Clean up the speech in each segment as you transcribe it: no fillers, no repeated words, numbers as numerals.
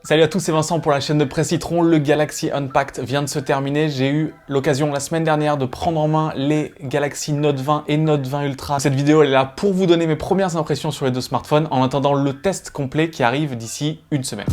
Salut à tous, c'est Vincent pour la chaîne de Presse Citron. Le Galaxy Unpacked vient de se terminer. J'ai eu l'occasion la semaine dernière de prendre en main les Galaxy Note 20 et Note 20 Ultra. Cette vidéo elle est là pour vous donner mes premières impressions sur les deux smartphones en attendant le test complet qui arrive d'ici une semaine.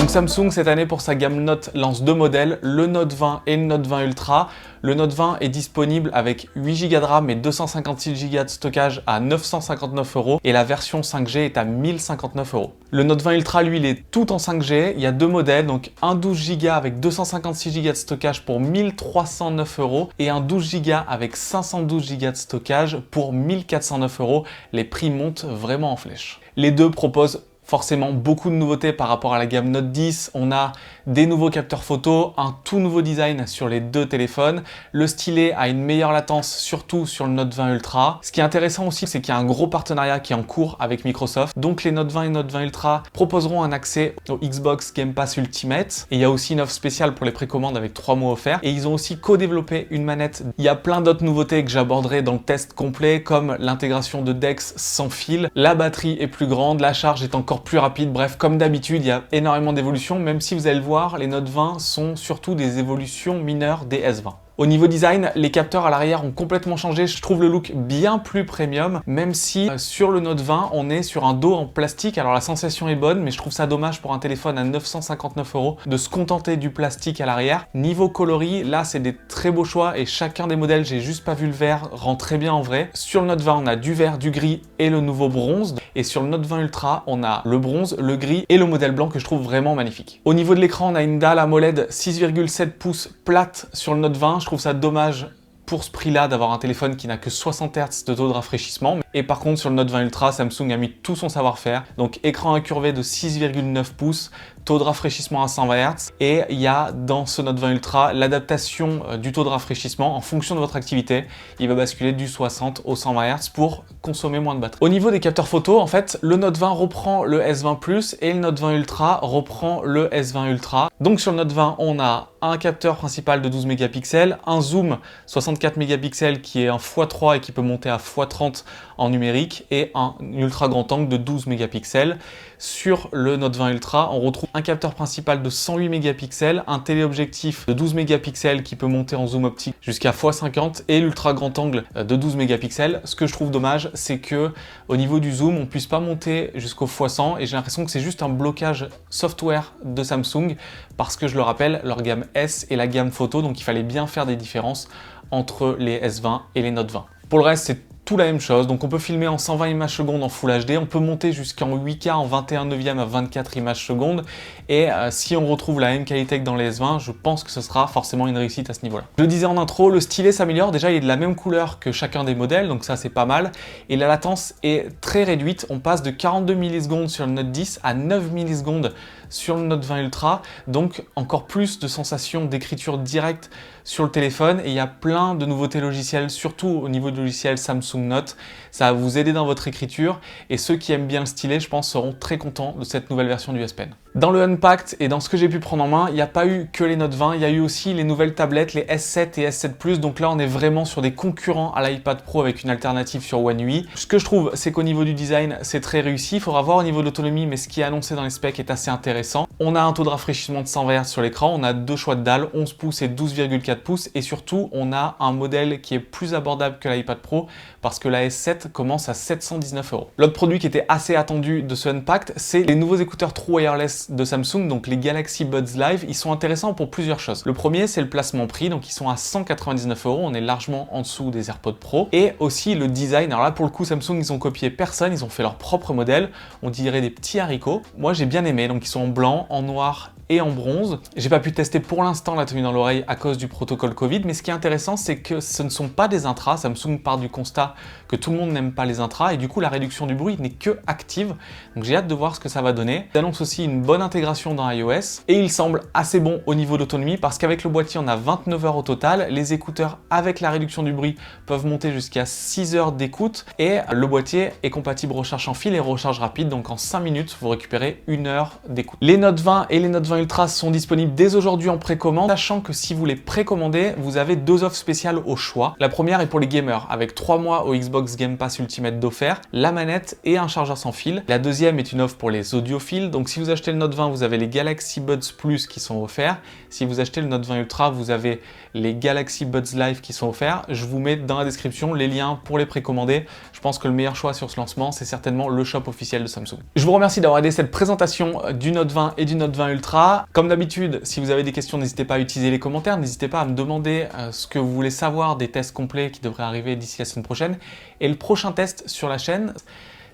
Samsung, cette année, pour sa gamme Note, lance deux modèles, le Note 20 et le Note 20 Ultra. Le Note 20 est disponible avec 8 Go de RAM et 256 Go de stockage à 959 € et la version 5G est à 1059 €. Le Note 20 Ultra, lui, il est tout en 5G. Il y a deux modèles, donc un 12 Go avec 256 Go de stockage pour 1309 € et un 12 Go avec 512 Go de stockage pour 1409 €. Les prix montent vraiment en flèche. Les deux proposent forcément beaucoup de nouveautés par rapport à la gamme Note 10. On a des nouveaux capteurs photo, un tout nouveau design sur les deux téléphones. Le stylet a une meilleure latence, surtout sur le Note 20 Ultra. Ce qui est intéressant aussi, c'est qu'il y a un gros partenariat qui est en cours avec Microsoft. Donc les Note 20 et Note 20 Ultra proposeront un accès au Xbox Game Pass Ultimate. Et il y a aussi une offre spéciale pour les précommandes avec 3 mois offerts. Et ils ont aussi co-développé une manette. Il y a plein d'autres nouveautés que j'aborderai dans le test complet, comme l'intégration de DeX sans fil. La batterie est plus grande, la charge est encore plus rapide. Bref, comme d'habitude, il y a énormément d'évolutions, même si vous allez le voir, les Note 20 sont surtout des évolutions mineures des S20. Au niveau design, les capteurs à l'arrière ont complètement changé. Je trouve le look bien plus premium, même si sur le Note 20, on est sur un dos en plastique. Alors la sensation est bonne, mais je trouve ça dommage pour un téléphone à 959 € de se contenter du plastique à l'arrière. Niveau coloris, là, c'est des très beaux choix et chacun des modèles, j'ai juste pas vu le vert, rend très bien en vrai. Sur le Note 20, on a du vert, du gris et le nouveau bronze. Et sur le Note 20 Ultra, on a le bronze, le gris et le modèle blanc que je trouve vraiment magnifique. Au niveau de l'écran, on a une dalle AMOLED 6,7 pouces plate sur le Note 20. Je trouve ça dommage pour ce prix-là d'avoir un téléphone qui n'a que 60 Hz de taux de rafraîchissement. Et par contre, sur le Note 20 Ultra, Samsung a mis tout son savoir-faire. Donc écran incurvé de 6,9 pouces, taux de rafraîchissement à 120 Hz. Et il y a dans ce Note 20 Ultra l'adaptation du taux de rafraîchissement en fonction de votre activité. Il va basculer du 60 au 120 Hz pour consommer moins de batterie. Au niveau des capteurs photo, en fait, le Note 20 reprend le S20 Plus et le Note 20 Ultra reprend le S20 Ultra. Donc sur le Note 20, on a un capteur principal de 12 mégapixels, un zoom 64 mégapixels qui est un x3 et qui peut monter à x30 en numérique et un ultra grand angle de 12 mégapixels. Sur le Note 20 Ultra, on retrouve un capteur principal de 108 mégapixels, un téléobjectif de 12 mégapixels qui peut monter en zoom optique jusqu'à x50 et l'ultra grand angle de 12 mégapixels. Ce que je trouve dommage, c'est que au niveau du zoom, on puisse pas monter jusqu'au x100 et j'ai l'impression que c'est juste un blocage software de Samsung parce que je le rappelle, leur gamme S est la gamme photo, donc il fallait bien faire des différences entre les S20 et les Note 20. Pour le reste, c'est tout la même chose, donc on peut filmer en 120 images secondes en Full HD, on peut monter jusqu'en 8K en 21/9 à 24 images secondes et si on retrouve la même qualité que dans les S20, je pense que ce sera forcément une réussite à ce niveau-là. Je le disais en intro, le stylet s'améliore, déjà il est de la même couleur que chacun des modèles, donc ça c'est pas mal, et la latence est très réduite, on passe de 42 millisecondes sur le Note 10 à 9 millisecondes sur le Note 20 Ultra, donc encore plus de sensations d'écriture directe sur le téléphone et il y a plein de nouveautés logicielles, surtout au niveau du logiciel Samsung Note. Ça va vous aider dans votre écriture et ceux qui aiment bien le stylet, je pense, seront très contents de cette nouvelle version du S Pen. Dans le Unpacked et dans ce que j'ai pu prendre en main, il n'y a pas eu que les Note 20, il y a eu aussi les nouvelles tablettes, les S7 et S7 Plus, donc là on est vraiment sur des concurrents à l'iPad Pro avec une alternative sur One UI. Ce que je trouve, c'est qu'au niveau du design, c'est très réussi, il faudra voir au niveau de l'autonomie, mais ce qui est annoncé dans les specs est assez intéressant. On a un taux de rafraîchissement de 120 Hz sur l'écran, on a deux choix de dalles, 11 pouces et 12,4 pouces, et surtout on a un modèle qui est plus abordable que l'iPad Pro, parce que la S7 commence à 719 €. L'autre produit qui était assez attendu de ce Unpacked, c'est les nouveaux écouteurs True Wireless de Samsung, donc les Galaxy Buds Live. Ils sont intéressants pour plusieurs choses. Le premier, c'est le placement prix, donc ils sont à 199 €, on est largement en dessous des AirPods Pro. Et aussi le design, alors là pour le coup Samsung ils ont copié personne, ils ont fait leur propre modèle, on dirait des petits haricots. Moi j'ai bien aimé, donc ils sont en blanc, en noir et en bronze. J'ai pas pu tester pour l'instant la tenue dans l'oreille à cause du protocole Covid, mais ce qui est intéressant, c'est que ce ne sont pas des intras. Samsung part du constat que tout le monde n'aime pas les intras et du coup la réduction du bruit n'est que active. Donc j'ai hâte de voir ce que ça va donner. Il annonce aussi une bonne intégration dans iOS et il semble assez bon au niveau d'autonomie parce qu'avec le boîtier on a 29 heures au total. Les écouteurs avec la réduction du bruit peuvent monter jusqu'à 6 heures d'écoute et le boîtier est compatible recharge sans fil et recharge rapide, donc en 5 minutes vous récupérez 1 heure d'écoute. Les Note 20 et les Note 20 Ultra sont disponibles dès aujourd'hui en précommande, sachant que si vous les précommandez, vous avez 2 offres spéciales au choix. La première est pour les gamers, avec 3 mois au Xbox Game Pass Ultimate d'offert, la manette et un chargeur sans fil. La deuxième est une offre pour les audiophiles, donc si vous achetez le Note 20, vous avez les Galaxy Buds Plus qui sont offerts. Si vous achetez le Note 20 Ultra, vous avez les Galaxy Buds Live qui sont offerts. Je vous mets dans la description les liens pour les précommander. Je pense que le meilleur choix sur ce lancement, c'est certainement le shop officiel de Samsung. Je vous remercie d'avoir aidé cette présentation du Note 20 et du Note 20 Ultra. Comme d'habitude, si vous avez des questions, n'hésitez pas à utiliser les commentaires, n'hésitez pas à me demander ce que vous voulez savoir des tests complets qui devraient arriver d'ici la semaine prochaine. Et le prochain test sur la chaîne,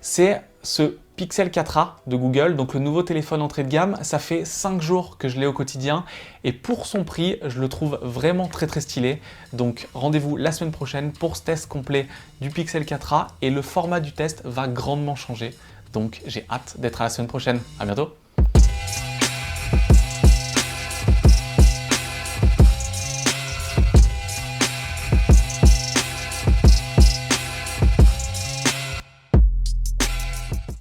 c'est ce Pixel 4a de Google, donc le nouveau téléphone entrée de gamme. Ça fait 5 jours que je l'ai au quotidien et pour son prix, je le trouve vraiment très stylé. Donc rendez-vous la semaine prochaine pour ce test complet du Pixel 4a et le format du test va grandement changer. Donc j'ai hâte d'être à la semaine prochaine. À bientôt.